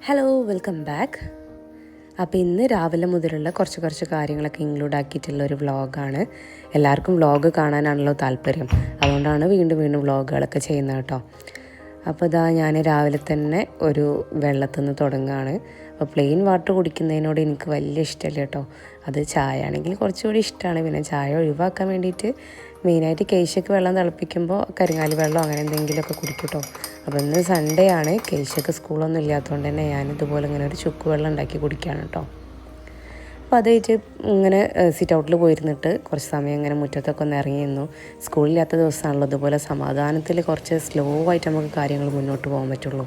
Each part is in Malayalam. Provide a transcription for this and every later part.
Hello welcome back. അപ്പോൾ ഇന്ന് രാവിലെ മുതലുള്ള കുറച്ച് കാര്യങ്ങളൊക്കെ ഇൻക്ലൂഡ് ആക്കിയിട്ടുള്ള ഒരു വ്ളോഗാണ്. എല്ലാവർക്കും വ്ളോഗ് കാണാനാണല്ലോ താല്പര്യം, അതുകൊണ്ടാണ് വീണ്ടും വ്ളോഗുകളൊക്കെ ചെയ്യുന്നത് കേട്ടോ. അപ്പോൾ ഇതാ ഞാൻ രാവിലെ തന്നെ ഒരു വെള്ളത്തിൽ നിന്ന് തുടങ്ങുകയാണ്. അപ്പോൾ പ്ലെയിൻ വാട്ടർ കുടിക്കുന്നതിനോട് എനിക്ക് വലിയ ഇഷ്ടമല്ല കേട്ടോ. അത് ചായ ആണെങ്കിൽ കുറച്ചുകൂടി ഇഷ്ടമാണ്. പിന്നെ ചായ ഒഴിവാക്കാൻ വേണ്ടിയിട്ട് മെയിനായിട്ട് കേശക്ക് വെള്ളം തിളപ്പിക്കുമ്പോൾ കരിങ്ങാലി വെള്ളം അങ്ങനെ എന്തെങ്കിലുമൊക്കെ കുടിക്കും കേട്ടോ. അപ്പോൾ ഇന്ന് സൺഡേ ആണ്, കേശക്ക് സ്കൂളൊന്നും ഇല്ലാത്തതുകൊണ്ട് തന്നെ ഞാനിതുപോലെ ഇങ്ങനെ ഒരു ചുക്ക് വെള്ളം ഉണ്ടാക്കി കുടിക്കുകയാണ് കേട്ടോ. അപ്പോൾ അത് വെച്ച് ഇങ്ങനെ സിറ്റ് ഔട്ടിൽ പോയിരുന്നിട്ട് കുറച്ച് സമയം ഇങ്ങനെ മുറ്റത്തൊക്കെ ഒന്ന് ഇറങ്ങി നിന്നു. സ്കൂളില്ലാത്ത ദിവസമാണല്ലോ അതുപോലെ സമാധാനത്തിൽ കുറച്ച് സ്ലോ ആയിട്ട് നമുക്ക് കാര്യങ്ങൾ മുന്നോട്ട് പോകാൻ പറ്റുള്ളൂ.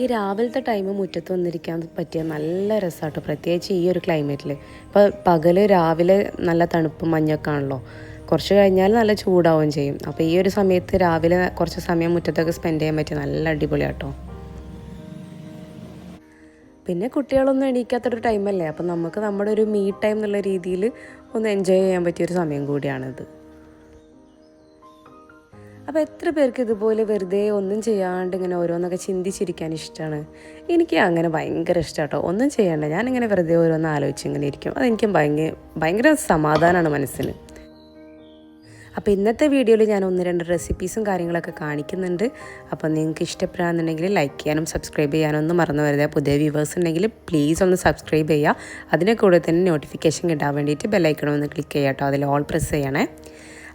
ഈ രാവിലത്തെ ടൈം മുറ്റത്ത് വന്നിരിക്കാൻ പറ്റിയ നല്ല രസമാട്ടോ, പ്രത്യേകിച്ച് ഈ ഒരു ക്ലൈമറ്റിൽ. ഇപ്പോൾ പകൽ രാവിലെ നല്ല തണുപ്പും മഞ്ഞൊക്കെ ആണല്ലോ, കുറച്ച് കഴിഞ്ഞാൽ നല്ല ചൂടാവുകയും ചെയ്യും. അപ്പോൾ ഈ ഒരു സമയത്ത് രാവിലെ കുറച്ച് സമയം മുറ്റത്തൊക്കെ സ്പെൻഡ് ചെയ്യാൻ പറ്റിയ നല്ല അടിപൊളിയാട്ടോ. പിന്നെ കുട്ടികളൊന്നും എണീക്കാത്തൊരു ടൈമല്ലേ, അപ്പം നമുക്ക് നമ്മുടെ ഒരു മീ ടൈം എന്നുള്ള രീതിയിൽ ഒന്ന് എൻജോയ് ചെയ്യാൻ പറ്റിയൊരു സമയം കൂടിയാണിത്. അപ്പോൾ എത്ര പേർക്ക് ഇതുപോലെ വെറുതെ ഒന്നും ചെയ്യാണ്ട് ഇങ്ങനെ ഓരോന്നൊക്കെ ചിന്തിച്ചിരിക്കാൻ ഇഷ്ടമാണ്? എനിക്ക് അങ്ങനെ ഭയങ്കര ഇഷ്ടമാണ് കേട്ടോ. ഒന്നും ചെയ്യണ്ട, ഞാനിങ്ങനെ വെറുതെ ഓരോന്ന് ആലോചിച്ച് ഇങ്ങനെ ഇരിക്കും. അതെനിക്ക് ഭയങ്കര സമാധാനമാണ് മനസ്സിന്. അപ്പോൾ ഇന്നത്തെ വീഡിയോയിൽ ഞാൻ 1-2 റെസിപ്പീസും കാര്യങ്ങളൊക്കെ കാണിക്കുന്നുണ്ട്. അപ്പോൾ നിങ്ങൾക്ക് ഇഷ്ടപ്പെടാമെന്നുണ്ടെങ്കിൽ ലൈക്ക് ചെയ്യാനും സബ്സ്ക്രൈബ് ചെയ്യാനൊന്നും മറന്നു വരുത്. പുതിയ വ്യൂവേഴ്സ് ഉണ്ടെങ്കിൽ പ്ലീസ് ഒന്ന് സബ്സ്ക്രൈബ് ചെയ്യുക. അതിനെ കൂടെ തന്നെ നോട്ടിഫിക്കേഷൻ കിട്ടാൻ വേണ്ടിയിട്ട് ബെല്ലൈക്കണമെന്ന് ക്ലിക്ക് ചെയ്യാം കേട്ടോ. അതിൽ ഓൾ പ്രസ് ചെയ്യണേ.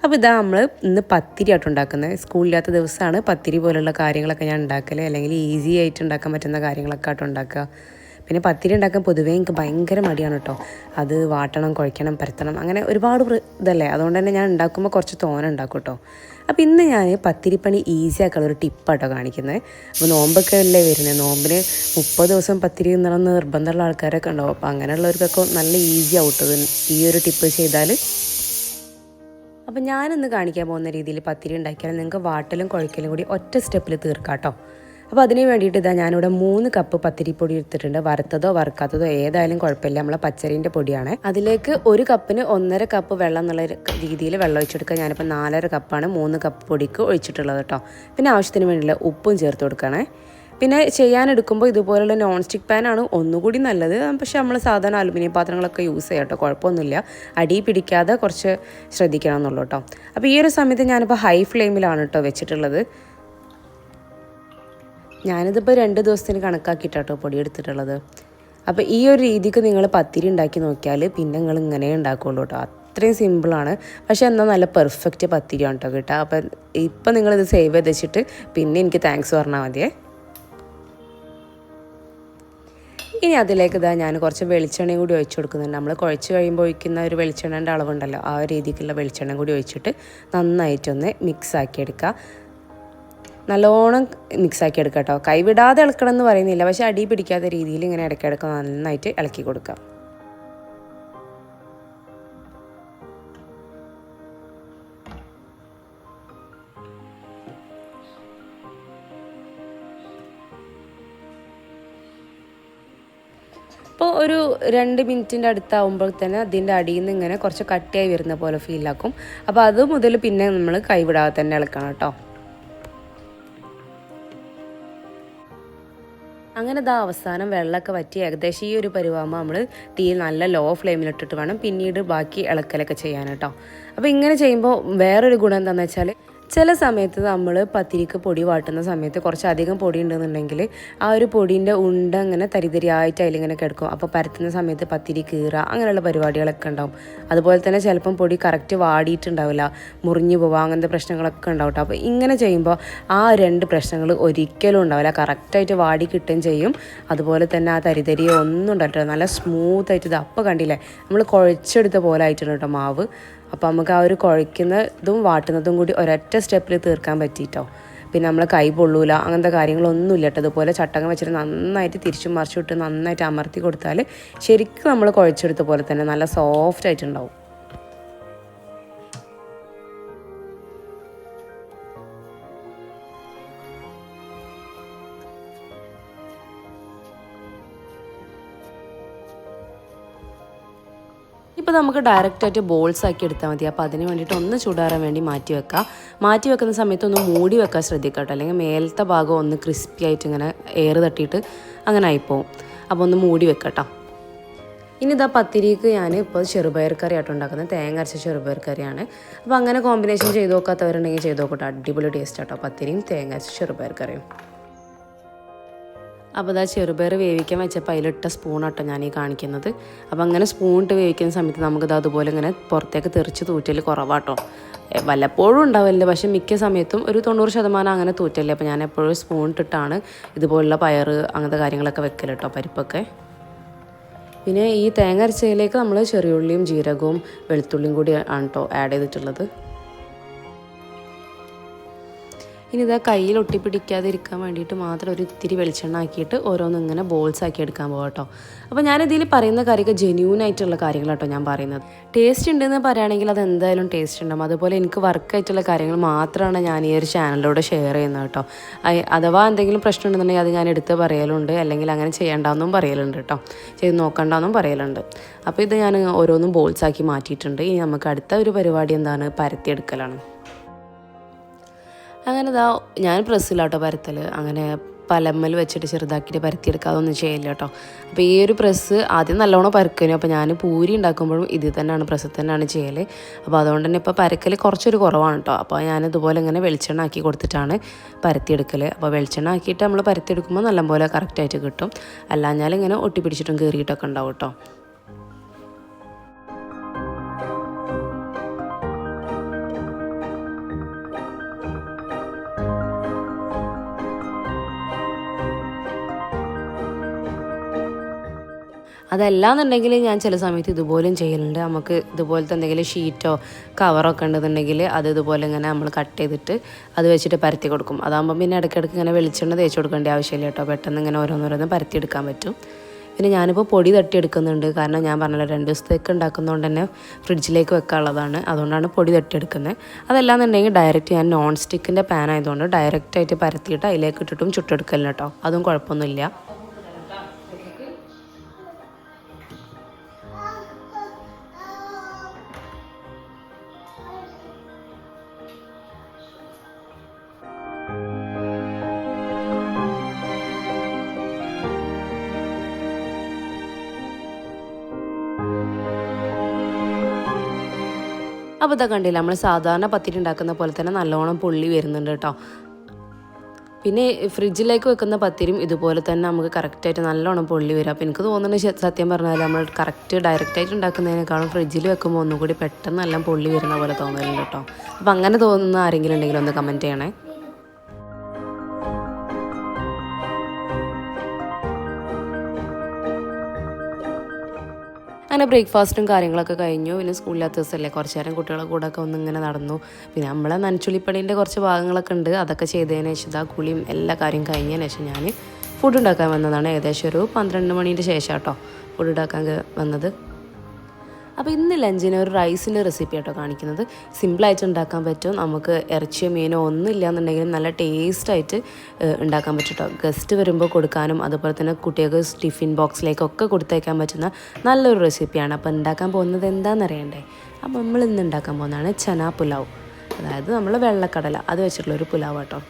അപ്പോൾ ഇതാ നമ്മൾ ഇന്ന് പത്തിരി ആയിട്ട് ഉണ്ടാക്കുന്നത്. സ്കൂളില്ലാത്ത ദിവസമാണ് പത്തിരി പോലുള്ള കാര്യങ്ങളൊക്കെ ഞാൻ ഉണ്ടാക്കൽ, അല്ലെങ്കിൽ ഈസി ആയിട്ട് ഉണ്ടാക്കാൻ പറ്റുന്ന കാര്യങ്ങളൊക്കെ ആയിട്ട് ഉണ്ടാക്കുക. പിന്നെ പത്തിരി ഉണ്ടാക്കാൻ പൊതുവേ എനിക്ക് ഭയങ്കര മടിയാണ് കേട്ടോ. അത് വാട്ടണം, കുഴയ്ക്കണം, പരത്തണം, അങ്ങനെ ഒരുപാട് ഇതല്ലേ. അതുകൊണ്ട് തന്നെ ഞാൻ ഉണ്ടാക്കുമ്പോൾ കുറച്ച് തോനെ ഉണ്ടാക്കും കേട്ടോ. അപ്പോൾ ഇന്ന് ഞാൻ പത്തിരിപ്പണി ഈസി ആക്കാനുള്ള ഒരു ടിപ്പാട്ടോ കാണിക്കുന്നത്. അപ്പോൾ നോമ്പൊക്കെ അല്ലേ വരുന്നത്, നോമ്പിന് 30 ദിവസം പത്തിരി എന്നുള്ള നിർബന്ധമുള്ള ആൾക്കാരൊക്കെ ഉണ്ടാവും. അപ്പോൾ അങ്ങനെയുള്ളവർക്കൊക്കെ നല്ല ഈസി ആവട്ടത് ഈ ഒരു ടിപ്പ് ചെയ്താൽ. അപ്പോൾ ഞാനിന്ന് കാണിക്കാൻ പോകുന്ന രീതിയിൽ പത്തിരി ഉണ്ടാക്കിയാൽ നിങ്ങൾക്ക് വാട്ടലും കുഴയ്ക്കലും കൂടി ഒറ്റ സ്റ്റെപ്പിൽ തീർക്കാം കേട്ടോ. അപ്പോൾ അതിന് വേണ്ടിയിട്ട് ഇതാ ഞാനിവിടെ 3 കപ്പ് പത്തിരിപ്പൊടി എടുത്തിട്ടുണ്ട്. വറുത്തതോ വറുക്കാത്തതോ ഏതായാലും കുഴപ്പമില്ല, നമ്മളെ പച്ചരീൻ്റെ പൊടിയാണ്. അതിലേക്ക് 1 കപ്പിന് 1.5 കപ്പ് വെള്ളം എന്നുള്ള രീതിയിൽ വെള്ളം ഒഴിച്ചെടുക്കുക. ഞാനിപ്പോൾ 4.5 കപ്പാണ് 3 കപ്പ് പൊടിക്ക് ഒഴിച്ചിട്ടുള്ളത് കേട്ടോ. പിന്നെ ആവശ്യത്തിന് വേണ്ടിയുള്ള ഉപ്പും ചേർത്ത് കൊടുക്കണേ. പിന്നെ ചെയ്യാനെടുക്കുമ്പോൾ ഇതുപോലുള്ള നോൺ സ്റ്റിക്ക് പാനാണ് ഒന്നുകൂടി നല്ലത്. പക്ഷേ നമ്മൾ സാധാരണ അലുമിനിയം പാത്രങ്ങളൊക്കെ യൂസ് ചെയ്യാം കേട്ടോ, കുഴപ്പമൊന്നുമില്ല. അടി പിടിക്കാതെ കുറച്ച് ശ്രദ്ധിക്കണം എന്നുള്ളൂ കേട്ടോ. അപ്പോൾ ഈ ഒരു സമയത്ത് ഞാനിപ്പോൾ ഹൈ ഫ്ലെയിമിലാണ് കേട്ടോ വെച്ചിട്ടുള്ളത്. ഞാനിതിപ്പോൾ 2 ദിവസത്തിന് കണക്കാക്കിയിട്ടാട്ടോ പൊടി എടുത്തിട്ടുള്ളത്. അപ്പോൾ ഈ ഒരു രീതിക്ക് നിങ്ങൾ പത്തിരി ഉണ്ടാക്കി നോക്കിയാൽ പിന്നെ നിങ്ങൾ ഇങ്ങനെ ഉണ്ടാക്കുള്ളൂ കേട്ടോ. അത്രയും സിമ്പിളാണ്, പക്ഷേ എന്നാൽ നല്ല പെർഫെക്റ്റ് പത്തിരിയാണ് കേട്ടോ കിട്ടുക. അപ്പം ഇപ്പം നിങ്ങളിത് സേവ് ചെയ്ത് വെച്ചിട്ട് പിന്നെ എനിക്ക് താങ്ക്സ് പറഞ്ഞാൽ മതിയേ. ഇനി അതിലേക്ക് ഇതാ ഞാൻ കുറച്ച് വെളിച്ചെണ്ണയും കൂടി ഒഴിച്ചു കൊടുക്കുന്നുണ്ട്. നമ്മൾ കുഴച്ച് കഴിയുമ്പോൾ ഒഴിക്കുന്ന ഒരു വെളിച്ചെണ്ണേൻ്റെ അളവുണ്ടല്ലോ, ആ ഒരു രീതിക്കുള്ള വെളിച്ചെണ്ണ കൂടി ഒഴിച്ചിട്ട് നന്നായിട്ടൊന്ന് മിക്സാക്കി എടുക്കുക. നല്ലോണം മിക്സാക്കി എടുക്കുക കേട്ടോ. കൈവിടാതെ ഇളക്കണം എന്ന് പറയുന്നില്ല, പക്ഷേ അടി പിടിക്കാത്ത രീതിയിൽ ഇങ്ങനെ ഇടയ്ക്കിടയ്ക്ക് നന്നായിട്ട് ഇളക്കി കൊടുക്കുക. അപ്പോൾ ഒരു 2 മിനിറ്റിൻ്റെ അടുത്താവുമ്പോൾ തന്നെ അതിൻ്റെ അടിയിൽ നിന്ന് ഇങ്ങനെ കുറച്ച് കട്ടിയായി വരുന്ന പോലെ ഫീലാക്കും. അപ്പോൾ അത് മുതൽ പിന്നെ നമ്മൾ കൈവിടാതെ തന്നെ ഇളക്കണം കേട്ടോ. അങ്ങനെ ഇതാ അവസാനം വെള്ളമൊക്കെ വറ്റി ഏകദേശം ഈ ഒരു പരുവാകുമ്പോൾ നമ്മൾ തീ നല്ല ലോ ഫ്ലെയിമിലിട്ടിട്ട് വേണം പിന്നീട് ബാക്കി ഇളക്കലൊക്കെ ചെയ്യാൻ കേട്ടോ. അപ്പോൾ ഇങ്ങനെ ചെയ്യുമ്പോൾ വേറൊരു ഗുണം എന്താണെന്ന് വെച്ചാൽ, ചില സമയത്ത് നമ്മൾ പത്തിരിക്ക് പൊടി വാട്ടുന്ന സമയത്ത് കുറച്ചധികം പൊടി ഉണ്ടെന്നുണ്ടെങ്കിൽ ആ ഒരു പൊടീൻ്റെ ഉണ്ട ഇങ്ങനെ തരിതരിയായിട്ട് അതിലിങ്ങനെ കിടക്കും. അപ്പോൾ പരത്തുന്ന സമയത്ത് പത്തിരി കീറുക അങ്ങനെയുള്ള പരിപാടികളൊക്കെ ഉണ്ടാവും. അതുപോലെ തന്നെ ചിലപ്പം പൊടി കറക്റ്റ് വാടിയിട്ടുണ്ടാവില്ല, മുറിഞ്ഞു പോവുക, അങ്ങനത്തെ പ്രശ്നങ്ങളൊക്കെ ഉണ്ടാവും കേട്ടോ. അപ്പോൾ ഇങ്ങനെ ചെയ്യുമ്പോൾ ആ 2 പ്രശ്നങ്ങൾ ഒരിക്കലും ഉണ്ടാവില്ല, കറക്റ്റായിട്ട് വാടി കിട്ടുകയും ചെയ്യും. അതുപോലെ തന്നെ ആ തരിതരിയോ ഒന്നും ഉണ്ടായിട്ടോ, നല്ല സ്മൂത്തായിട്ട് ഇത് അപ്പം കണ്ടില്ലേ നമ്മൾ കുഴച്ചെടുത്ത പോലെ ആയിട്ടുണ്ട് കേട്ടോ മാവ്. അപ്പോൾ നമുക്ക് ആ ഒരു കുഴയ്ക്കുന്നതും വാട്ടുന്നതും കൂടി ഒരൊറ്റ സ്റ്റെപ്പിൽ തീർക്കാൻ പറ്റിയിട്ടോ. പിന്നെ നമ്മൾ കൈ പൊള്ളൂല, അങ്ങനത്തെ കാര്യങ്ങളൊന്നും ഇല്ല കേട്ടോ. അതുപോലെ ചട്ടകം വെച്ചിട്ട് നന്നായിട്ട് തിരിച്ചും മറിച്ചും ഇട്ട് നന്നായിട്ട് അമർത്തി കൊടുത്താൽ ശരിക്കും നമ്മൾ കുഴച്ചെടുത്ത പോലെ തന്നെ നല്ല സോഫ്റ്റ് ആയിട്ടുണ്ടാവും. ഈ ഇനിയിപ്പോൾ നമുക്ക് ഡയറക്റ്റായിട്ട് ബോൾസ് ആക്കി എടുത്താൽ മതി. അപ്പോൾ അതിന് വേണ്ടിയിട്ട് ഒന്ന് ചൂടാറാൻ വേണ്ടി മാറ്റി വെക്കുക. മാറ്റി വെക്കുന്ന സമയത്ത് ഒന്ന് മൂടി വെക്കാൻ ശ്രദ്ധിക്കുക കേട്ടോ, അല്ലെങ്കിൽ മേലത്തെ ഭാഗം ഒന്ന് ക്രിസ്പി ആയിട്ട് ഇങ്ങനെ എയർ തട്ടിയിട്ട് അങ്ങനെ ആയിപ്പോവും. അപ്പോൾ ഒന്ന് മൂടി വെക്കട്ടോ. ഇനി ഇതാ പത്തിരിക്ക് ഞാൻ ഇപ്പോൾ ചെറുപയർ കറി ആയിട്ട് ഉണ്ടാക്കുന്നത്, തേങ്ങ അരച്ച ചെറുപയർ കറിയാണ്. അപ്പോൾ അങ്ങനെ കോമ്പിനേഷൻ ചെയ്ത് നോക്കാത്തവരുണ്ടെങ്കിൽ ചെയ്ത് നോക്കട്ടെ, അടിപൊളി ടേസ്റ്റ് ആട്ടോ പത്തിരിയും തേങ്ങ അരച്ച ചെറുപയർ കറിയും. അപ്പോൾ അതാ ചെറുപയർ വേവിക്കാൻ വെച്ചപ്പോൾ അതിലിട്ട സ്പൂണാട്ടോ ഞാൻ ഈ കാണിക്കുന്നത്. അപ്പോൾ അങ്ങനെ സ്പൂണിട്ട് വേവിക്കുന്ന സമയത്ത് നമുക്കിത് അതുപോലെ ഇങ്ങനെ പുറത്തേക്ക് തെറിച്ച് തൂറ്റൽ കുറവാട്ടോ. വല്ലപ്പോഴും ഉണ്ടാവില്ല, പക്ഷേ മിക്ക സമയത്തും ഒരു 90% അങ്ങനെ തൂറ്റല്ലേ. അപ്പോൾ ഞാൻ എപ്പോഴും സ്പൂണിട്ടിട്ടാണ് ഇതുപോലുള്ള പയർ അങ്ങനത്തെ കാര്യങ്ങളൊക്കെ വെക്കൽ കേട്ടോ, പരിപ്പൊക്കെ. പിന്നെ ഈ തേങ്ങ അരച്ചതിലേക്ക് നമ്മൾ ചെറിയുള്ളിയും ജീരകവും വെളുത്തുള്ളിയും കൂടി ആണ് കേട്ടോ ആഡ് ചെയ്തിട്ടുള്ളത്. ഇനി ഇതാ കയ്യിൽ ഒട്ടിപ്പിടിക്കാതിരിക്കാൻ വേണ്ടിയിട്ട് മാത്രം ഒരു ഇത്തിരി വെളിച്ചെണ്ണ ആക്കിയിട്ട് ഓരോന്നും ഇങ്ങനെ ബോൾസ് ആക്കി എടുക്കാൻ പോകാം കേട്ടോ. അപ്പോൾ ഞാനിതിൽ പറയുന്ന കാര്യമൊക്കെ ജെന്യൂൻ ആയിട്ടുള്ള കാര്യങ്ങളാട്ടോ ഞാൻ പറയുന്നത്. ടേസ്റ്റ് ഉണ്ടെന്ന് പറയുകയാണെങ്കിൽ അത് എന്തായാലും ടേസ്റ്റ് ഉണ്ടാകും. അതുപോലെ എനിക്ക് വർക്കായിട്ടുള്ള കാര്യങ്ങൾ മാത്രമാണ് ഞാൻ ഈ ഒരു ചാനലിലൂടെ ഷെയർ ചെയ്യുന്നത് കേട്ടോ. അഥവാ എന്തെങ്കിലും പ്രശ്നം ഉണ്ടെന്നുണ്ടെങ്കിൽ അത് ഞാൻ എടുത്ത് പറയലുണ്ട്, അല്ലെങ്കിൽ അങ്ങനെ ചെയ്യേണ്ടെന്നും പറയലുണ്ട് കേട്ടോ, ചെയ്ത് നോക്കണ്ടെന്നും പറയലുണ്ട്. അപ്പോൾ ഇത് ഞാൻ ഓരോന്നും ബോൾസ് ആക്കി മാറ്റിയിട്ടുണ്ട്. ഇനി നമുക്ക് അടുത്ത ഒരു പരിപാടി എന്താണ്, പരത്തിയെടുക്കലാണ്. അങ്ങനെ ഇതാ ഞാൻ പ്രസ്സിലാട്ടോ പരത്തൽ, അങ്ങനെ പലമ്മൽ വെച്ചിട്ട് ചെറുതാക്കിയിട്ട് പരത്തിയെടുക്കുക അതൊന്നും ചെയ്യില്ല കേട്ടോ. അപ്പോൾ ഈ ഒരു പ്രസ് ആദ്യം നല്ലോണം പരക്കുന്നു. അപ്പോൾ ഞാൻ പൂരി ഉണ്ടാക്കുമ്പോഴും ഇതിൽ തന്നെയാണ്, പ്രസ്സിൽ തന്നെയാണ് ചെയ്യൽ. അപ്പോൾ അതുകൊണ്ട് തന്നെ ഇപ്പോൾ പരക്കൽ കുറച്ചൊരു കുറവാണ് കേട്ടോ. അപ്പോൾ ഞാനിതുപോലെ ഇങ്ങനെ വെളിച്ചെണ്ണ ആക്കി കൊടുത്തിട്ടാണ് പരത്തിയെടുക്കൽ. അപ്പോൾ വെളിച്ചെണ്ണ ആക്കിയിട്ട് നമ്മൾ പരത്തിയെടുക്കുമ്പോൾ നല്ലപോലെ കറക്റ്റായിട്ട് കിട്ടും. അല്ലാഞ്ഞാൽ ഇങ്ങനെ ഒട്ടിപ്പിടിച്ചിട്ടും കീറിയിട്ടൊക്കെ ഉണ്ടാവും കേട്ടോ. അതല്ലാന്നുണ്ടെങ്കിൽ ഞാൻ ചില സമയത്ത് ഇതുപോലെയും ചെയ്യലുണ്ട്. നമുക്ക് ഇതുപോലത്തെ എന്തെങ്കിലും ഷീറ്റോ കവറൊക്കെ ഉണ്ടെന്നുണ്ടെങ്കിൽ അത് ഇതുപോലെ ഇങ്ങനെ നമ്മൾ കട്ട് ചെയ്തിട്ട് അത് വെച്ചിട്ട് പരത്തി കൊടുക്കും. അതാകുമ്പം പിന്നെ ഇടയ്ക്കിടയ്ക്ക് ഇങ്ങനെ വെളിച്ചെണ്ണ തേച്ച് കൊടുക്കേണ്ട ആവശ്യമില്ല കേട്ടോ, പെട്ടെന്ന് ഇങ്ങനെ ഓരോന്നോരോന്ന് പരത്തിയെടുക്കാൻ പറ്റും. പിന്നെ ഞാനിപ്പോൾ പൊടി തട്ടിയെടുക്കുന്നുണ്ട്, കാരണം ഞാൻ പറഞ്ഞല്ലോ 2 ദിവസത്തേക്ക് ഉണ്ടാക്കുന്നതുകൊണ്ട് തന്നെ ഫ്രിഡ്ജിലേക്ക് വെക്കാനുള്ളതാണ്, അതുകൊണ്ടാണ് പൊടി തട്ടിയെടുക്കുന്നത്. അതല്ലാന്നുണ്ടെങ്കിൽ ഡയറക്റ്റ് ഞാൻ നോൺ സ്റ്റിക്കിൻ്റെ പാൻ ആയതുകൊണ്ട് ഡയറക്റ്റായിട്ട് പരത്തിയിട്ട് അതിലേക്ക് ഇട്ടിട്ടും ചുട്ടെടുക്കലില്ല കേട്ടോ, അതും കുഴപ്പമൊന്നുമില്ല. അപ്പോൾ ഇതാ കണ്ടില്ല, നമ്മൾ സാധാരണ പത്തിരി ഉണ്ടാക്കുന്ന പോലെ തന്നെ നല്ലോണം പൊള്ളി വരുന്നുണ്ട് കേട്ടോ. പിന്നെ ഫ്രിഡ്ജിലേക്ക് വെക്കുന്ന പത്തിരിയും ഇതുപോലെ തന്നെ നമുക്ക് കറക്റ്റായിട്ട് നല്ലോണം പൊള്ളി വരും. അപ്പോൾ എനിക്ക് തോന്നുന്നത് സത്യം പറഞ്ഞാൽ നമ്മൾ കറക്റ്റ് ഡയറക്റ്റായിട്ട് ഉണ്ടാക്കുന്നതിനേക്കാളും ഫ്രിഡ്ജിൽ വെക്കുമ്പോൾ ഒന്നുകൂടി പെട്ടെന്ന് എല്ലാം പൊള്ളി വരുന്ന പോലെ തോന്നലുണ്ട് കേട്ടോ. അപ്പോൾ അങ്ങനെ തോന്നുന്ന ആരെങ്കിലും ഉണ്ടെങ്കിൽ ഒന്ന് കമൻറ്റ് ചെയ്യണേ. അങ്ങനെ ബ്രേക്ക്ഫാസ്റ്റും കാര്യങ്ങളൊക്കെ കഴിഞ്ഞു. പിന്നെ സ്കൂളില്ലാത്ത ദിവസമല്ലേ, കുറച്ച് നേരം കുട്ടികളെ കൂടെ ഒക്കെ ഒന്നിങ്ങനെ നടന്നു. പിന്നെ നമ്മളെ നനച്ചുള്ളിപ്പടീൻ്റെ കുറച്ച് ഭാഗങ്ങളൊക്കെ ഉണ്ട്, അതൊക്കെ ചെയ്തതിന് ശേഷം ഇതാ കുളിയും എല്ലാ കാര്യം കഴിഞ്ഞതിന് ശേഷം ഞാൻ ഫുഡ് ഉണ്ടാക്കാൻ വന്നതാണ്. ഏകദേശം ഒരു 12 മണീൻ്റെ ശേഷം കേട്ടോ ഫുഡ് ഉണ്ടാക്കാൻ വന്നത്. അപ്പോൾ ഇന്ന് ലഞ്ചിന് ഒരു റൈസിൻ്റെ റെസിപ്പി ആട്ടോ കാണിക്കുന്നത്. സിമ്പിളായിട്ട് ഉണ്ടാക്കാൻ പറ്റും, നമുക്ക് ഇറച്ചിയോ മീനോ ഒന്നും ഇല്ലയെന്നുണ്ടെങ്കിലും നല്ല ടേസ്റ്റായിട്ട് ഉണ്ടാക്കാൻ പറ്റും കേട്ടോ. ഗസ്റ്റ് വരുമ്പോൾ കൊടുക്കാനും അതുപോലെ തന്നെ കുട്ടികൾക്ക് ടിഫിൻ ബോക്സിലേക്കൊക്കെ കൊടുത്തേക്കാൻ പറ്റുന്ന നല്ലൊരു റെസിപ്പിയാണ്. അപ്പോൾ ഉണ്ടാക്കാൻ പോകുന്നത് എന്താണെന്നറിയണ്ടേ? അപ്പോൾ നമ്മൾ ഇന്ന് ഉണ്ടാക്കാൻ പോകുന്നതാണ് ചന പുലാവ്, അതായത് നമ്മൾ വെള്ളക്കടല അത് വെച്ചിട്ടുള്ളൊരു പുലാവ് കേട്ടോ.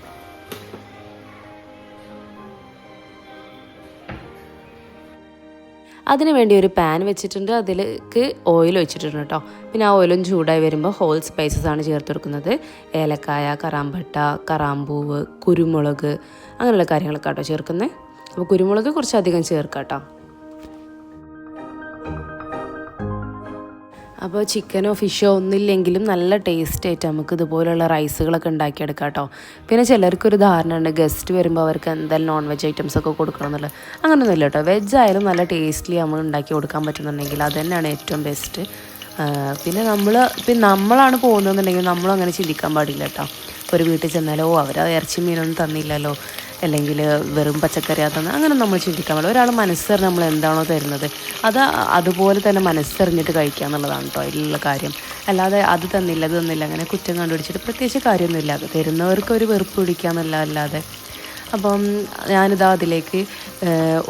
അതിന് വേണ്ടി ഒരു പാൻ വെച്ചിട്ടുണ്ട്, അതിലേക്ക് ഓയിൽ ഒഴിച്ചിട്ടുണ്ട് കേട്ടോ. പിന്നെ ആ ഓയിലും ചൂടായി വരുമ്പോൾ ഹോൾ സ്പൈസസ് ആണ് ചേർത്ത് കൊടുക്കുന്നത്. ഏലക്കായ, കറാമ്പട്ട, കറാമ്പൂവ്, കുരുമുളക് അങ്ങനെയുള്ള കാര്യങ്ങളൊക്കെ കേട്ടോ ചേർക്കുന്നത്. അപ്പോൾ കുരുമുളക് കുറച്ചധികം ചേർക്കാം കേട്ടോ. അപ്പോൾ ചിക്കനോ ഫിഷോ ഒന്നുമില്ലെങ്കിലും നല്ല ടേസ്റ്റായിട്ട് നമുക്ക് ഇതുപോലുള്ള റൈസുകളൊക്കെ ഉണ്ടാക്കിയെടുക്കാം കേട്ടോ. പിന്നെ ചിലർക്കൊരു ധാരണ ഉണ്ട്, ഗസ്റ്റ് വരുമ്പോൾ അവർക്ക് എന്തായാലും നോൺ വെജ് ഐറ്റംസൊക്കെ കൊടുക്കണം എന്നുള്ളത്. അങ്ങനെയൊന്നുമില്ല കേട്ടോ. വെജ് ആയാലും നല്ല ടേസ്റ്റ്ലി നമ്മൾ ഉണ്ടാക്കി കൊടുക്കാൻ പറ്റുന്നുണ്ടെങ്കിൽ അത് തന്നെയാണ് ഏറ്റവും ബെസ്റ്റ്. പിന്നെ നമ്മളാണ് പോകുന്നതെന്നുണ്ടെങ്കിൽ നമ്മളും അങ്ങനെ ചിന്തിക്കാൻ പാടില്ല കേട്ടോ. ഒരു വീട്ടിൽ ചെന്നാലോ അവർ ഇറച്ചി മീനൊന്നും തന്നില്ലല്ലോ, അല്ലെങ്കിൽ വെറും പച്ചക്കറി അതൊന്നും അങ്ങനെ നമ്മൾ ചിന്തിക്കാൻ പാടില്ല. ഒരാൾ മനസ്സറിഞ്ഞ് നമ്മൾ എന്താണോ തരുന്നത് അതുപോലെ തന്നെ മനസ്സറിഞ്ഞിട്ട് കഴിക്കുക എന്നുള്ളതാണ് കേട്ടോ അതിലുള്ള കാര്യം. അല്ലാതെ അത് തന്നില്ല ഇത് തന്നില്ല അങ്ങനെ കുറ്റം കണ്ടുപിടിച്ചിട്ട് പ്രത്യേകിച്ച് കാര്യമൊന്നുമില്ല. തരുന്നവർക്ക് ഒരു വെറുപ്പ് പിടിക്കുക എന്നല്ലാതെ അപ്പം ഞാനിതാ അതിലേക്ക്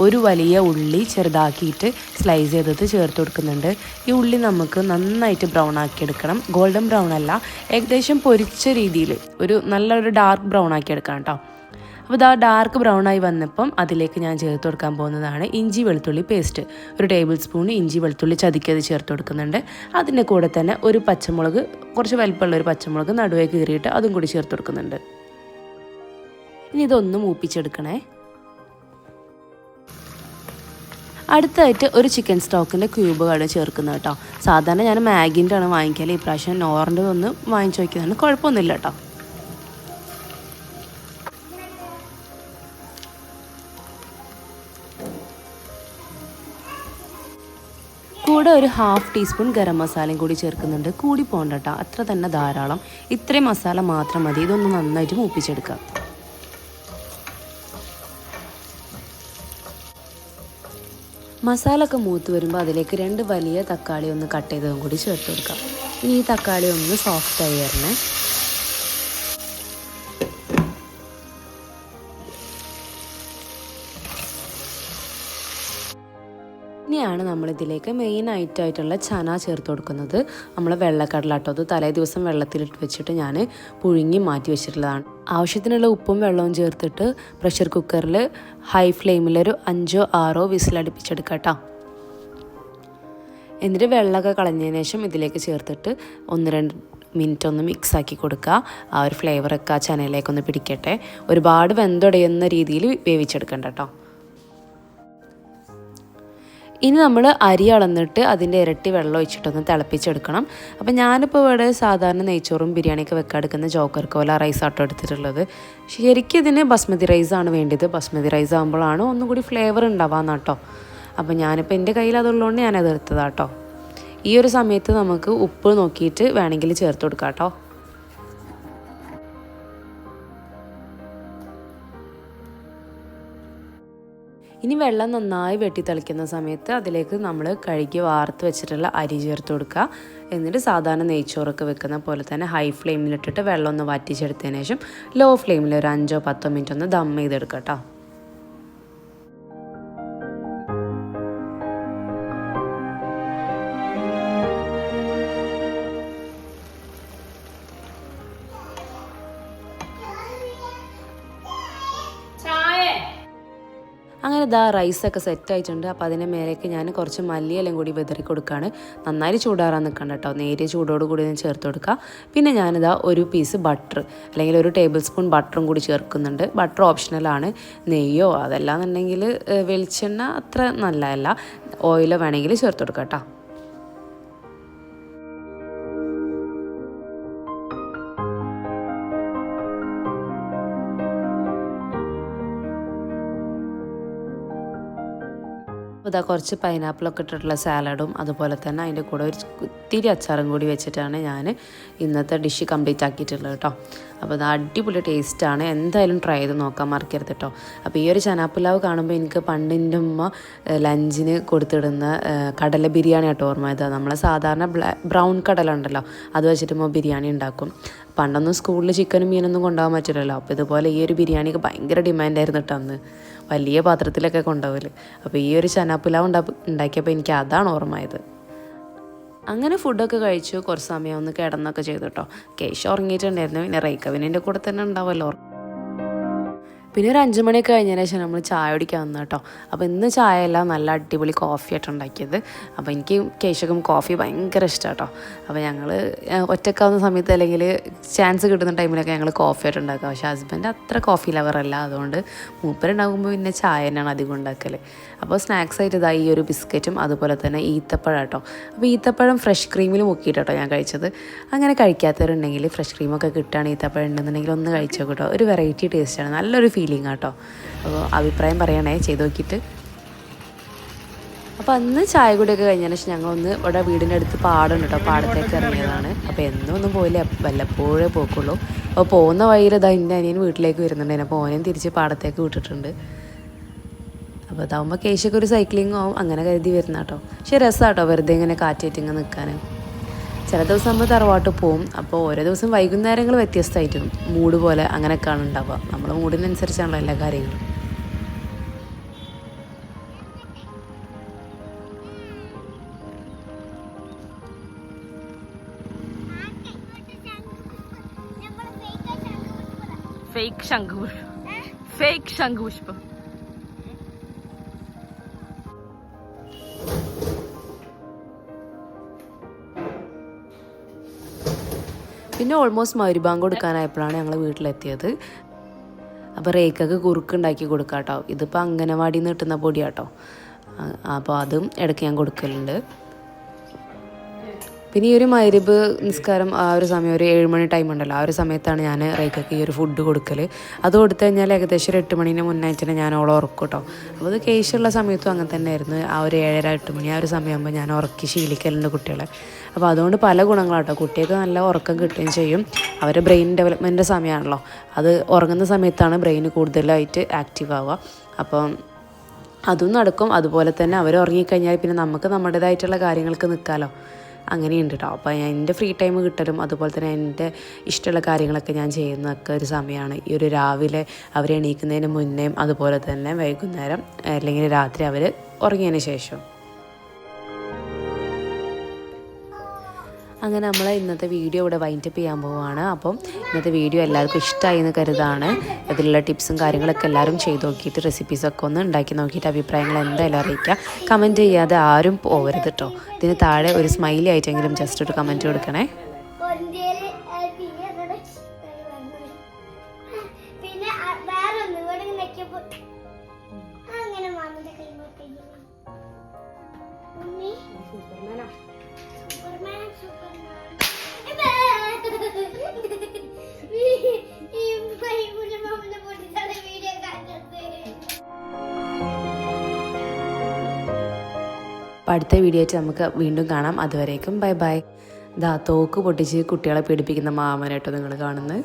ഒരു വലിയ ഉള്ളി ചെറുതാക്കിയിട്ട് സ്ലൈസ് ചെയ്തത് ചേർത്ത് കൊടുക്കുന്നുണ്ട്. ഈ ഉള്ളി നമുക്ക് നന്നായിട്ട് ബ്രൗൺ ആക്കി എടുക്കണം. ഗോൾഡൻ ബ്രൗൺ അല്ല, ഏകദേശം പൊരിച്ച രീതിയിൽ നല്ലൊരു ഡാർക്ക് ബ്രൗൺ ആക്കി എടുക്കണം കേട്ടോ. അപ്പോൾ ഇതാ ഡാർക്ക് ബ്രൗൺ ആയി വന്നപ്പം അതിലേക്ക് ഞാൻ ചേർത്ത് കൊടുക്കാൻ പോകുന്നതാണ് ഇഞ്ചി വെളുത്തുള്ളി പേസ്റ്റ്. ഒരു ടേബിൾ സ്പൂൺ ഇഞ്ചി വെളുത്തുള്ളി ചതിക്കത് ചേർത്ത് കൊടുക്കുന്നുണ്ട്. അതിൻ്റെ കൂടെ തന്നെ ഒരു പച്ചമുളക്, കുറച്ച് വലിപ്പമുള്ള ഒരു പച്ചമുളക് നടുവേ കീറിയിട്ട് അതും കൂടി ചേർത്ത് കൊടുക്കുന്നുണ്ട്. ഇനി ഇതൊന്ന് മൂപ്പിച്ചെടുക്കണേ. അടുത്തായിട്ട് ഒരു ചിക്കൻ സ്റ്റോക്കിൻ്റെ ക്യൂബുകൾ ചേർക്കുന്നത് കേട്ടോ. സാധാരണ ഞാൻ മാഗിൻ്റെ ആണ് വാങ്ങിക്കല്, ഇപ്രാവശ്യം നോറിൻ്റെ ഒന്ന് വാങ്ങിച്ച് വയ്ക്കുന്നതാണ്, കുഴപ്പമൊന്നുമില്ല കേട്ടോ. കൂടെ ഒരു 1/2 ടീസ്പൂൺ ഗരം മസാലയും കൂടി ചേർക്കുന്നുണ്ട്. കൂടി പോകണ്ട കേട്ടോ, അത്ര തന്നെ ധാരാളം. ഇത്രയും മസാല മാത്രം മതി. ഇതൊന്ന് നന്നായിട്ട് മൂപ്പിച്ചെടുക്കാം. മസാല ഒക്കെ മൂത്ത് വരുമ്പോൾ അതിലേക്ക് 2 വലിയ തക്കാളി ഒന്ന് കട്ട് ചെയ്തതും കൂടി ചേർത്ത് കൊടുക്കാം. ഇനി ഈ തക്കാളി ഒന്ന് സോഫ്റ്റായി വരണേ. ഇനിയാണ് നമ്മളിതിലേക്ക് മെയിൻ ഐറ്റമായിട്ടുള്ള ചന ചേർത്ത് കൊടുക്കുന്നത്. നമ്മൾ വെള്ളക്കടലാട്ടോ, അത് തലേ ദിവസം വെള്ളത്തിലിട്ട് വെച്ചിട്ട് ഞാൻ പുഴുങ്ങി മാറ്റി വെച്ചിട്ടുള്ളതാണ്. ആവശ്യത്തിനുള്ള ഉപ്പും വെള്ളവും ചേർത്തിട്ട് പ്രഷർ കുക്കറിൽ ഹൈ ഫ്ലെയിമിലൊരു 5-6 വിസിലടുപ്പിച്ചെടുക്കാം കേട്ടോ. എന്നിട്ട് വെള്ളമൊക്കെ കളഞ്ഞതിന് ശേഷം ഇതിലേക്ക് ചേർത്തിട്ട് 1-2 മിനിറ്റ് ഒന്ന് മിക്സ് ആക്കി കൊടുക്കുക. ആ ഒരു ഫ്ലേവറൊക്കെ ആ ചനയിലേക്കൊന്ന് പിടിക്കട്ടെ. ഒരുപാട് വെന്തുടയുന്ന രീതിയിൽ വേവിച്ചെടുക്കണ്ട കേട്ടോ. ഇനി നമ്മൾ അരി അളന്നിട്ട് അതിൻ്റെ ഇരട്ടി വെള്ളം ഒഴിച്ചിട്ടൊന്ന് തിളപ്പിച്ചെടുക്കണം. അപ്പം ഞാനിപ്പോൾ ഇവിടെ സാധാരണ നെയ്ച്ചോറും ബിരിയാണിയൊക്കെ വെക്കാൻ എടുക്കുന്ന ജോക്കർ കോല റൈസ് ആട്ടോ എടുത്തിട്ടുള്ളത്. ശരിക്കും ഇതിന് ബസ്മതി റൈസാണ് വേണ്ടത്. ബസ്മതി റൈസ് ആകുമ്പോഴാണ് ഒന്നും കൂടി ഫ്ലേവർ ഉണ്ടാവാന്ന് കേട്ടോ. അപ്പം ഞാനിപ്പോൾ എൻ്റെ കയ്യിൽ അതുള്ളതുകൊണ്ട് ഞാനത് എടുത്തതാട്ടോ. ഈ ഒരു സമയത്ത് നമുക്ക് ഉപ്പ് നോക്കിയിട്ട് വേണമെങ്കിൽ ചേർത്ത് കൊടുക്കാം കേട്ടോ. ഇനി വെള്ളം നന്നായി വെട്ടി തിളയ്ക്കുന്ന സമയത്ത് അതിലേക്ക് നമ്മൾ കഴുകി വാർത്ത് വെച്ചിട്ടുള്ള അരി ചേർത്ത് കൊടുക്കുക. എന്നിട്ട് സാധാരണ നെയ്ച്ചോറൊക്കെ വെക്കുന്ന പോലെ തന്നെ ഹൈ ഫ്ലെയിമിലിട്ടിട്ട് വെള്ളം ഒന്ന് വറ്റിച്ചെടുത്തതിന് ശേഷം ലോ ഫ്ലെയിമിൽ ഒരു 5-10 മിനിറ്റ് ഒന്ന് ദം ചെയ്തെടുക്കുക കേട്ടോ. അങ്ങനെ റൈസൊക്കെ സെറ്റായിട്ടുണ്ട്. അപ്പോൾ അതിൻ്റെ മേലേക്ക് ഞാൻ കുറച്ച് മല്ലിയിലയും കൂടി വിതറി കൊടുക്കുകയാണ്. നന്നായി ചൂടാറാൻ നിൽക്കണ്ട കേട്ടോ, നേരിയ ചൂടോട് കൂടി ഞാൻ ചേർത്ത് കൊടുക്കുക. പിന്നെ ഒരു പീസ് ബട്ടർ അല്ലെങ്കിൽ ഒരു ടേബിൾ സ്പൂൺ ബട്ടറും കൂടി ചേർക്കുന്നുണ്ട്. ബട്ടർ ഓപ്ഷണലാണ്. നെയ്യോ അതല്ലാന്നുണ്ടെങ്കിൽ വെളിച്ചെണ്ണ അത്ര നല്ലതല്ല, ഓയിലോ വേണമെങ്കിൽ ചേർത്ത് കൊടുക്കാം കേട്ടോ. കുറച്ച് പൈനാപ്പിളൊക്കെ ഇട്ടിട്ടുള്ള സാലഡും അതുപോലെ തന്നെ അതിൻ്റെ കൂടെ ഒരു ഇത്തിരി അച്ചാറും കൂടി വെച്ചിട്ടാണ് ഞാൻ ഇന്നത്തെ ഡിഷ് കംപ്ലീറ്റ് ആക്കിയിട്ടുള്ളത് കേട്ടോ. അപ്പോൾ അത് അടിപൊളി ടേസ്റ്റാണ്. എന്തായാലും ട്രൈ ചെയ്ത് നോക്കാൻ മറക്കരുത് കേട്ടോ. അപ്പോൾ ഈ ഒരു ചനാപ്പുലാവ് കാണുമ്പോൾ എനിക്ക് പണ്ടിൻ്റെ ഉമ്മ ലഞ്ചിന് കൊടുത്തിടുന്ന കടല ബിരിയാണി ആട്ടോ ഓർമ്മ. ഇത് നമ്മളെ സാധാരണ ബ്രൗൺ കടല ഉണ്ടല്ലോ, അത് വെച്ചിട്ട് ബിരിയാണി ഉണ്ടാക്കും. പണ്ടൊന്നും സ്കൂളിൽ ചിക്കനും മീനൊന്നും കൊണ്ടുപോകാൻ പറ്റില്ലല്ലോ. അപ്പോൾ ഇതുപോലെ ഈ ഒരു ബിരിയാണിക്ക് ഭയങ്കര ഡിമാൻഡായിരുന്നു കേട്ടോ അന്ന്, വലിയ പാത്രത്തിലൊക്കെ കൊണ്ടുപോകല്. അപ്പോൾ ഈ ഒരു ചനാപ്പുലാവ് ഉണ്ടാക്കിയപ്പോൾ എനിക്ക് അതാണ് ഓർമ്മയത്. അങ്ങനെ ഫുഡൊക്കെ കഴിച്ചു കുറച്ച് സമയം ഒന്ന് കിടന്നൊക്കെ ചെയ്തു കേട്ടോ. കേശ ഉറങ്ങിയിട്ടുണ്ടായിരുന്നു. പിന്നെ റൈക്കവിനെ കൂടെ തന്നെ ഉണ്ടാവുമല്ലോ. പിന്നെ ഒരു 5 മണിയൊക്കെ കഴിഞ്ഞതിന് ശേഷം നമ്മൾ ചായ കുടിക്കാൻ വന്നു കേട്ടോ. അപ്പോൾ ഇന്ന് ചായ എല്ലാം നല്ല അടിപൊളി കോഫി ആയിട്ട് ഉണ്ടാക്കിയത്. അപ്പോൾ എനിക്ക് കേശക്കും കോഫി ഭയങ്കര ഇഷ്ടമാണ് കേട്ടോ. അപ്പോൾ ഞങ്ങൾ ഒറ്റക്കാവുന്ന സമയത്ത് അല്ലെങ്കിൽ ചാൻസ് കിട്ടുന്ന ടൈമിലൊക്കെ ഞങ്ങൾ കോഫി ആയിട്ട് ഉണ്ടാക്കുക. പക്ഷേ ഹസ്ബൻഡ് അത്ര കോഫി ലവറല്ല, അതുകൊണ്ട് മൂപ്പരുണ്ടാകുമ്പോൾ പിന്നെ ചായ തന്നെയാണ് അധികം ഉണ്ടാക്കൽ. അപ്പോൾ സ്നാക്സ് ആയിട്ട് ഈ ഒരു ബിസ്ക്കറ്റും അതുപോലെ തന്നെ ഈത്തപ്പഴം കേട്ടോ. അപ്പോൾ ഈത്തപ്പഴം ഫ്രഷ് ക്രീമിൽ മുക്കിയിട്ട് കേട്ടോ ഞാൻ കഴിച്ചത്. അങ്ങനെ കഴിക്കാത്തവരുണ്ടെങ്കിൽ ഫ്രഷ് ക്രീമൊക്കെ കിട്ടുകയാണ് ഈത്തപ്പഴം ഉണ്ടെന്നുണ്ടെങ്കിൽ ഒന്ന് കഴിച്ചോ കേട്ടോ. ഒരു വെറൈറ്റി ടേസ്റ്റാണ്, നല്ലൊരു ഫീലിംഗ് കേട്ടോ. അപ്പോൾ അഭിപ്രായം പറയണേ, ചെയ്ത് നോക്കിയിട്ട്. അപ്പോൾ അന്ന് ചായ കൂടിയൊക്കെ കഴിഞ്ഞതിന് ശേഷം ഞങ്ങളൊന്ന് ഇവിടെ വീടിൻ്റെ അടുത്ത് പാടുണ്ട് കേട്ടോ, പാടത്തേക്ക് ഇറങ്ങിയതാണ്. അപ്പോൾ ഒന്നും പോയില്ല, വല്ലപ്പോഴേ പോക്കുള്ളൂ. അപ്പോൾ പോകുന്ന വഴിയിൽ എൻ്റെ അനിയൻ വീട്ടിലേക്ക് വരുന്നുണ്ട്. അപ്പോൾ ഓനെയും തിരിച്ച് പാടത്തേക്ക് വിട്ടിട്ടുണ്ട്. അപ്പോൾ അതാവുമ്പോൾ കേശൊക്കെ ഒരു സൈക്ലിംഗ് ആവും, അങ്ങനെ കരുതി വരുന്ന കേട്ടോ. പക്ഷേ രസമാണ് കേട്ടോ വെറുതെ ഇങ്ങനെ കാറ്റേറ്റ് ഇങ്ങനെ നിൽക്കാൻ. ചില ദിവസം നമ്മൾ തറവാട്ട് പോവും. അപ്പോൾ ഓരോ ദിവസം വൈകുന്നേരങ്ങൾ വ്യത്യസ്തമായിട്ടും മൂഡ് പോലെ അങ്ങനെയൊക്കെയാണ് ഉണ്ടാവുക. നമ്മുടെ മൂഡിനനുസരിച്ചാണല്ലോ എല്ലാ കാര്യങ്ങളും. ഫേക്ക് ശംഖുപുഷ്പം, ഫേക്ക് ശംഖുപുഷ്പം. പിന്നെ ഓൾമോസ്റ്റ് മഗ്‌രിബ് കൊടുക്കാനായപ്പോഴാണ് ഞങ്ങൾ വീട്ടിലെത്തിയത്. അപ്പോൾ റേക്കൊക്കെ കുറുക്കുണ്ടാക്കി കൊടുക്കാം കേട്ടോ. ഇതിപ്പോൾ അംഗനവാടിയിൽ നിന്ന് കിട്ടുന്ന പൊടിയാട്ടോ. അപ്പോൾ അതും ഇടയ്ക്ക് ഞാൻ കൊടുക്കലുണ്ട്. പിന്നെ ഈ ഒരു മഗ്‌രിബ് നിസ്കാരം ആ ഒരു സമയം ഒരു 7 മണി ടൈം ഉണ്ടല്ലോ, ആ ഒരു സമയത്താണ് ഞാൻ റേക്കൊക്കെ ഈ ഒരു ഫുഡ് കൊടുക്കൽ. അത് കൊടുത്തു കഴിഞ്ഞാൽ ഏകദേശം ഒരു 8 മണീന് മുന്നായിട്ട് തന്നെ ഞാൻ ഓളെ ഉറക്കും കേട്ടോ. അപ്പോൾ അത് കേശുള്ള സമയത്തും അങ്ങനെ തന്നെ ആയിരുന്നു. ആ ഒരു 7:30 8 മണി ആ ഒരു സമയമാകുമ്പോൾ ഞാൻ ഉറക്കി ശീലിക്കലുണ്ട് കുട്ടികളെ. അപ്പോൾ അതുകൊണ്ട് പല ഗുണങ്ങളാട്ടോ. കുട്ടികൾക്ക് നല്ല ഉറക്കം കിട്ടുകയും ചെയ്യും. അവരുടെ ബ്രെയിൻ ഡെവലപ്മെൻറ്റിൻ്റെ സമയമാണല്ലോ, അത് ഉറങ്ങുന്ന സമയത്താണ് ബ്രെയിൻ കൂടുതലായിട്ട് ആക്റ്റീവ് ആവുക. അപ്പം അതും നടക്കും. അതുപോലെ തന്നെ അവർ ഉറങ്ങിക്കഴിഞ്ഞാൽ പിന്നെ നമുക്ക് നമ്മുടേതായിട്ടുള്ള കാര്യങ്ങൾക്ക് നിൽക്കാമല്ലോ, അങ്ങനെയുണ്ട് കേട്ടോ. അപ്പോൾ എൻ്റെ ഫ്രീ ടൈം കിട്ടലും അതുപോലെ തന്നെ എൻ്റെ ഇഷ്ടമുള്ള കാര്യങ്ങളൊക്കെ ഞാൻ ചെയ്യുന്നതൊക്കെ ഒരു സമയമാണ് ഈ ഒരു രാവിലെ അവർ എണീക്കുന്നതിന് മുന്നേയും അതുപോലെ തന്നെ വൈകുന്നേരം അല്ലെങ്കിൽ രാത്രി അവർ ഉറങ്ങിയതിന് ശേഷം. അങ്ങനെ നമ്മൾ ഇന്നത്തെ വീഡിയോ ഇവിടെ വൈൻഡപ്പ് ചെയ്യാൻ പോവുകയാണ്. അപ്പം ഇന്നത്തെ വീഡിയോ എല്ലാവർക്കും ഇഷ്ടമായി എന്ന് കരുതാണ്. അതിലുള്ള ടിപ്സും കാര്യങ്ങളൊക്കെ എല്ലാവരും ചെയ്ത് നോക്കിയിട്ട് റെസിപ്പീസൊക്കെ ഒന്ന് ഉണ്ടാക്കി നോക്കിയിട്ട് അഭിപ്രായങ്ങൾ എന്തായാലും അറിയിക്കുക. കമൻറ്റ് ചെയ്യാതെ ആരും പോകരുത് കേട്ടോ. ഇതിന് താഴെ ഒരു സ്മൈലി ആയിട്ടെങ്കിലും ജസ്റ്റ് ഒരു കമൻറ്റ് കൊടുക്കണേ. അടുത്ത വീഡിയോ ആയിട്ട് നമുക്ക് വീണ്ടും കാണാം. അതുവരേക്കും ബൈ ബൈ. തോക്ക് പൊട്ടിച്ച് കുട്ടികളെ പീഡിപ്പിക്കുന്ന മാമനായിട്ടോ നിങ്ങൾ കാണുന്നത്.